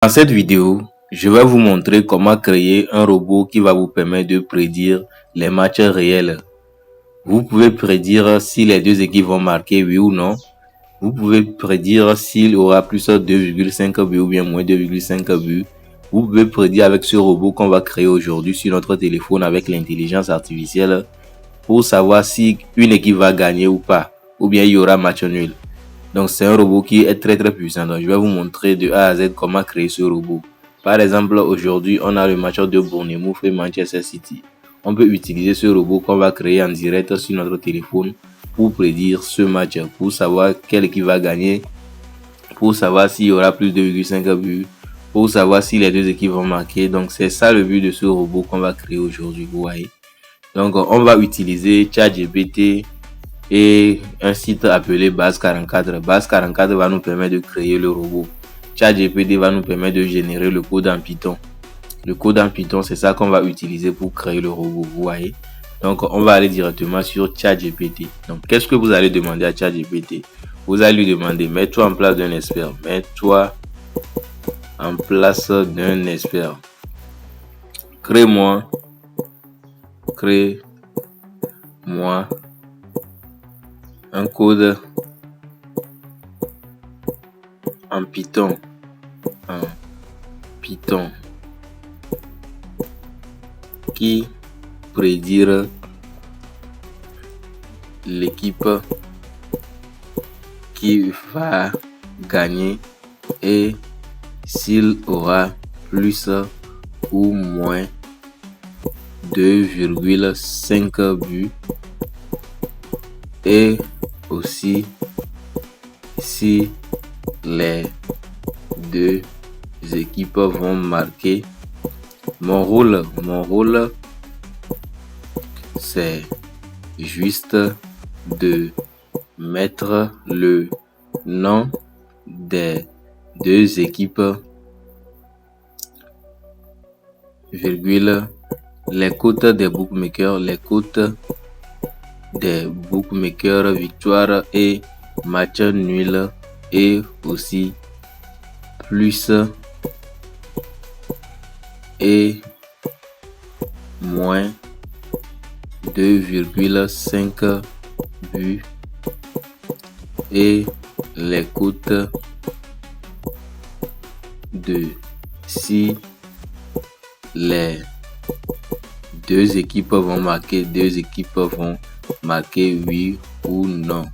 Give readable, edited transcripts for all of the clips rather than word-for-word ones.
Dans cette vidéo, je vais vous montrer comment créer un robot qui va vous permettre de prédire les matchs réels. Vous pouvez prédire si les deux équipes vont marquer oui ou non. Vous pouvez prédire s'il y aura plus de 2,5 buts ou bien moins 2,5 buts. Vous pouvez prédire avec ce robot qu'on va créer aujourd'hui sur notre téléphone avec l'intelligence artificielle pour savoir si une équipe va gagner ou pas, ou bien il y aura match nul. Donc c'est un robot qui est très puissant. Donc je vais vous montrer de A à Z comment créer ce robot. Par exemple, aujourd'hui, on a le match de Bournemouth et Manchester City. On peut utiliser ce robot qu'on va créer en direct sur notre téléphone pour prédire ce match, pour savoir quelle équipe va gagner, pour savoir s'il y aura plus de 2,5 buts, pour savoir si les deux équipes vont marquer. Donc c'est ça le but de ce robot qu'on va créer aujourd'hui, vous voyez. Donc on va utiliser ChatGPT et un site appelé Base44. Base44 va nous permettre de créer le robot. ChatGPT va nous permettre de générer le code en Python. Le code en Python, c'est ça qu'on va utiliser pour créer le robot, vous voyez. Donc on va aller directement sur ChatGPT. Donc qu'est-ce que vous allez demander à ChatGPT? Vous allez lui demander, mets-toi en place d'un expert. Mets-toi en place d'un expert. Crée-moi un code en Python. Qui prédire l'équipe qui va gagner et s'il aura plus ou moins 2,5 buts et aussi si les deux équipes vont marquer. Mon rôle c'est juste de mettre le nom des deux équipes, virgule, les cotes des bookmakers, victoire et match nul et aussi plus et moins 2,5 buts et les cotes de si les deux équipes vont marquer oui ou non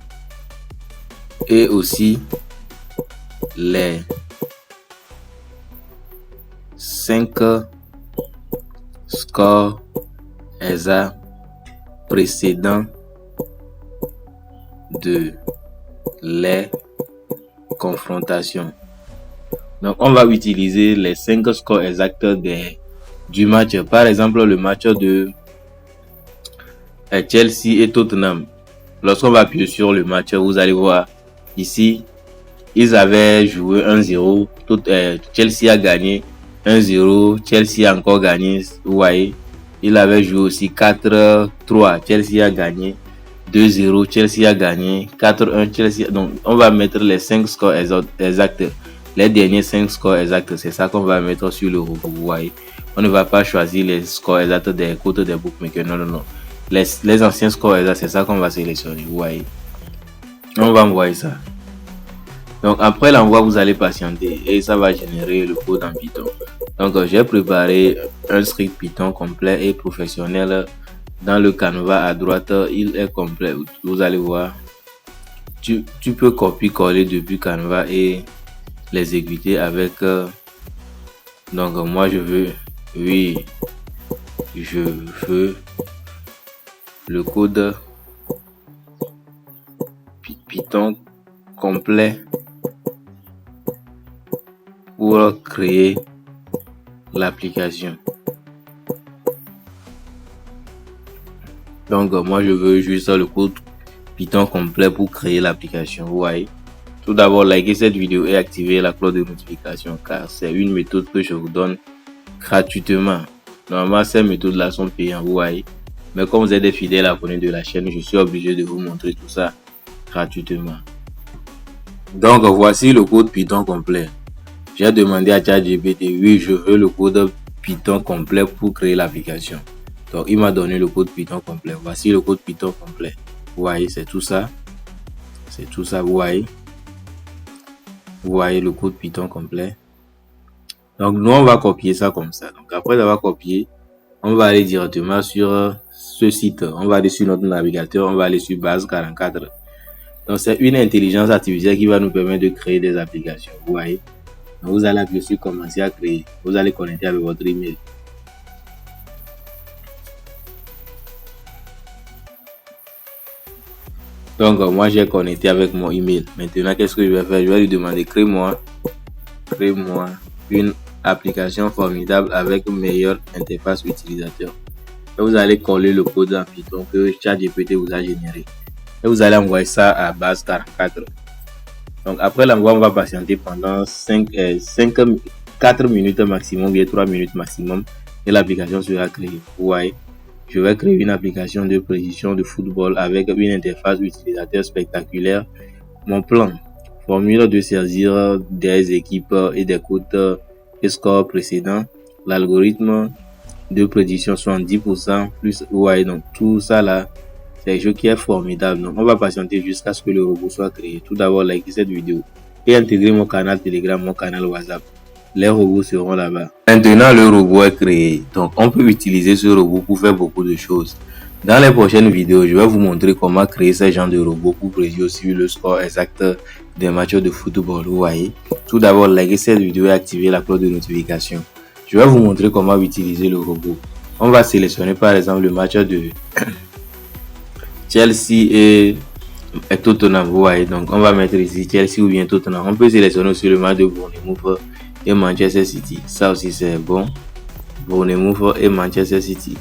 et aussi les 5 scores exacts précédents de les confrontations. Donc on va utiliser les 5 scores exacts du match. Par exemple, le match de Chelsea et Tottenham. Lorsqu'on va appuyer sur le match, vous allez voir ici, ils avaient joué 1-0. Chelsea a gagné 1-0. Chelsea a encore gagné. Vous voyez, il avait joué aussi 4-3. Chelsea a gagné 2-0. Chelsea a gagné 4-1. Chelsea. Donc, on va mettre les 5 scores exacts. Les derniers 5 scores exacts, c'est ça qu'on va mettre sur le robot. Vous voyez, on ne va pas choisir les scores exacts des cotes des bookmakers. Non. Les anciens scores exacts, c'est ça qu'on va sélectionner. Vous voyez, on va envoyer ça. Donc après l'envoi, vous allez patienter et ça va générer le code en Python. Donc j'ai préparé un script Python complet et professionnel. Dans le canevas à droite, il est complet. Vous allez voir. Tu peux copier-coller depuis Canva et l'exécuter avec. Donc moi je veux le code Python complet pour créer l'application. Donc moi je veux juste le code Python complet pour créer l'application. Vous voyez, tout d'abord likez cette vidéo et activez la cloche de notification car c'est une méthode que je vous donne gratuitement. Normalement ces méthodes là sont payantes, vous voyez, mais comme vous êtes des fidèles abonnés de la chaîne, je suis obligé de vous montrer tout ça gratuitement. Donc voici le code Python complet. J'ai demandé à ChatGPT, oui, je veux le code Python complet pour créer l'application. Donc, il m'a donné le code Python complet. Voici le code Python complet. Vous voyez, c'est tout ça. C'est tout ça, vous voyez. Vous voyez le code Python complet. Donc, nous, on va copier ça comme ça. Donc, après avoir copié, on va aller directement sur ce site. On va aller sur notre navigateur. On va aller sur base 44. Donc, c'est une intelligence artificielle qui va nous permettre de créer des applications. Vous voyez. Donc, vous allez appuyer sur commencer à créer. Vous allez connecter avec votre email. Donc, moi, j'ai connecté avec mon email. Maintenant, qu'est-ce que je vais faire? Je vais lui demander, crée-moi une application formidable avec une meilleure interface utilisateur. Et vous allez coller le code en Python que ChatGPT vous a généré. Et vous allez envoyer ça à base 44. Donc, après l'envoi, on va patienter pendant 4 minutes maximum, bien 3 minutes maximum. Et l'application sera créée. Vous voyez, je vais créer une application de précision de football avec une interface utilisateur spectaculaire. Mon plan, formule de saisir des équipes et des codes et scores précédents. L'algorithme de prédiction 70% plus, ouais, donc tout ça là, c'est un jeu qui est formidable. Donc on va patienter jusqu'à ce que le robot soit créé. Tout d'abord, likez cette vidéo et intégrer mon canal Telegram, mon canal WhatsApp. Les robots seront là-bas. Maintenant, le robot est créé. Donc, on peut utiliser ce robot pour faire beaucoup de choses. Dans les prochaines vidéos, je vais vous montrer comment créer ce genre de robot pour prédire aussi le score exact des matchs de football. Vous voyez. Tout d'abord, likez cette vidéo et activez la cloche de notification. Je vais vous montrer comment utiliser le robot. On va sélectionner par exemple le match de Chelsea et Tottenham. Vous voyez. Donc, on va mettre ici Chelsea ou bien Tottenham. On peut sélectionner aussi le match de Bournemouth et Manchester City. Ça aussi c'est bon. Bournemouth et Manchester City.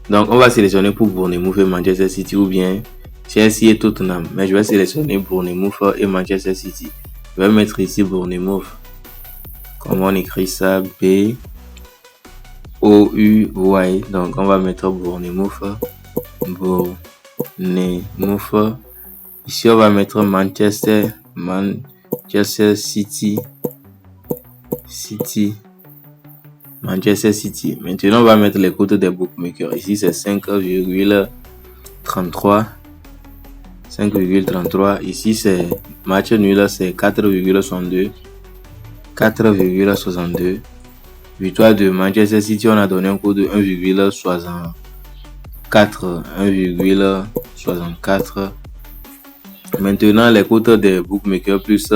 Donc on va sélectionner pour Bournemouth et Manchester City ou bien Chelsea et Tottenham. Mais je vais sélectionner Bournemouth et Manchester City. Je vais mettre ici Bournemouth. Comment on écrit ça? B O U Y. Donc on va mettre Bournemouth. Bournemouth. Ici on va mettre Manchester City. Manchester City. Maintenant, on va mettre les cotes des bookmakers. Ici, c'est 5,33. 5,33. Ici, c'est match nul, c'est 4,62. 4,62. Victoire de Manchester City, on a donné un code de 1,64. 1,64. Maintenant, les cotes des bookmakers plus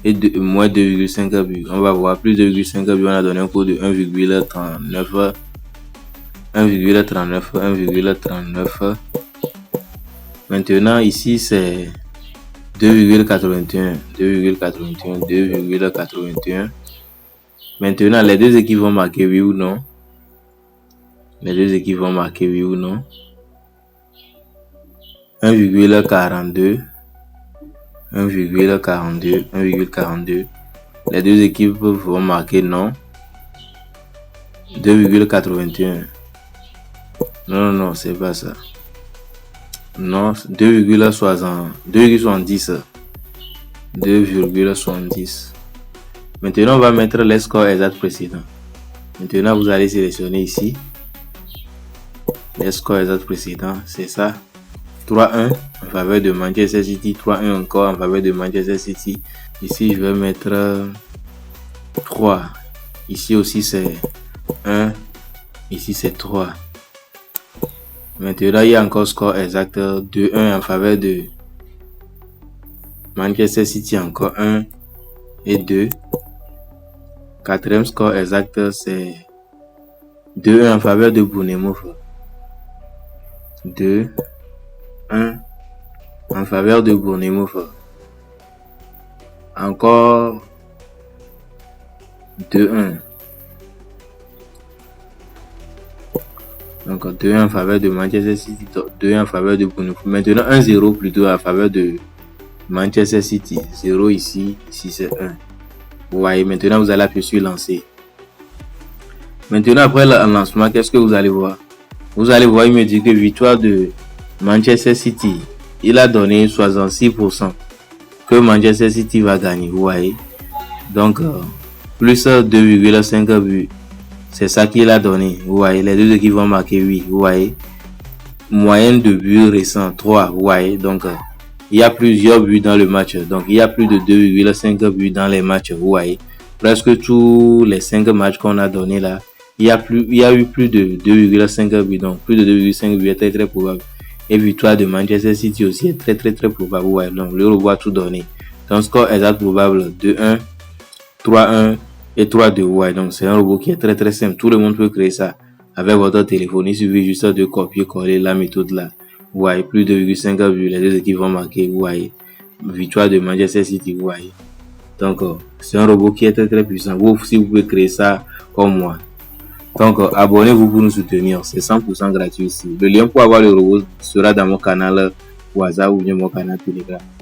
et de moins 2,5 buts. On va voir plus de 2,5 buts. On a donné un code de 1,39. 1,39. Maintenant, ici, c'est 2,81. 2,81. Maintenant, les deux équipes vont marquer oui ou non. Les deux équipes vont marquer oui ou non. 1,42. 1,42. Les deux équipes vont marquer non. 2,81. Non, c'est pas ça. Non, 2,70. 2,70. Maintenant, on va mettre les scores exacts précédents. Maintenant, vous allez sélectionner ici. Les scores exacts précédents, c'est ça. 3-1 en faveur de Manchester City, 3-1 encore en faveur de Manchester City. Ici, je vais mettre 3. Ici aussi, c'est 1. Ici, c'est 3. Maintenant, il y a encore score exact 2-1 en faveur de Manchester City, encore 1 et 2. Quatrième score exact, c'est 2-1 en faveur de Bournemouth. 2-1 en faveur de Bournemouth. Encore 2-1. Donc 2-1 en faveur de Manchester City, 2-1 en faveur de Bournemouth. Maintenant 1-0 plutôt en faveur de Manchester City. 0 ici, ici c'est 1. Vous voyez, maintenant vous allez appuyer sur lancer. Maintenant après le lancement, qu'est-ce que vous allez voir? Vous allez voir, il me dit que victoire de Manchester City. Il a donné 66% que Manchester City va gagner. Vous voyez, Donc, plus 2,5 buts. C'est ça qu'il a donné. Vous voyez, les deux équipes vont marquer 8. Vous voyez. Moyenne de buts récents, 3. Vous voyez. Donc, il y a plusieurs buts dans le match. Donc, il y a plus de 2,5 buts dans les matchs. Vous voyez. Presque tous les 5 matchs qu'on a donnés là, il y a eu plus de 2,5 buts. Donc, plus de 2,5 buts est très, très probable. Et victoire de Manchester City aussi est très, très, très probable. Vous voyez. Donc, le robot a tout donné. Donc, score exact probable 2-1, 3-1 et 3-2. Ouais, donc c'est un robot qui est très très simple. Tout le monde peut créer ça avec votre téléphone. Il suffit juste de copier-coller la méthode là. Vous voyez, plus de 2,5 buts, les deux équipes vont marquer. Vous voyez, victoire de Manchester City. Vous voyez. Donc, c'est un robot qui est très très puissant. Vous aussi, vous pouvez créer ça comme moi. Donc, abonnez-vous pour nous soutenir. C'est 100% gratuit ici. Le lien pour avoir le robot sera dans mon canal WhatsApp ou bien mon canal Telegram.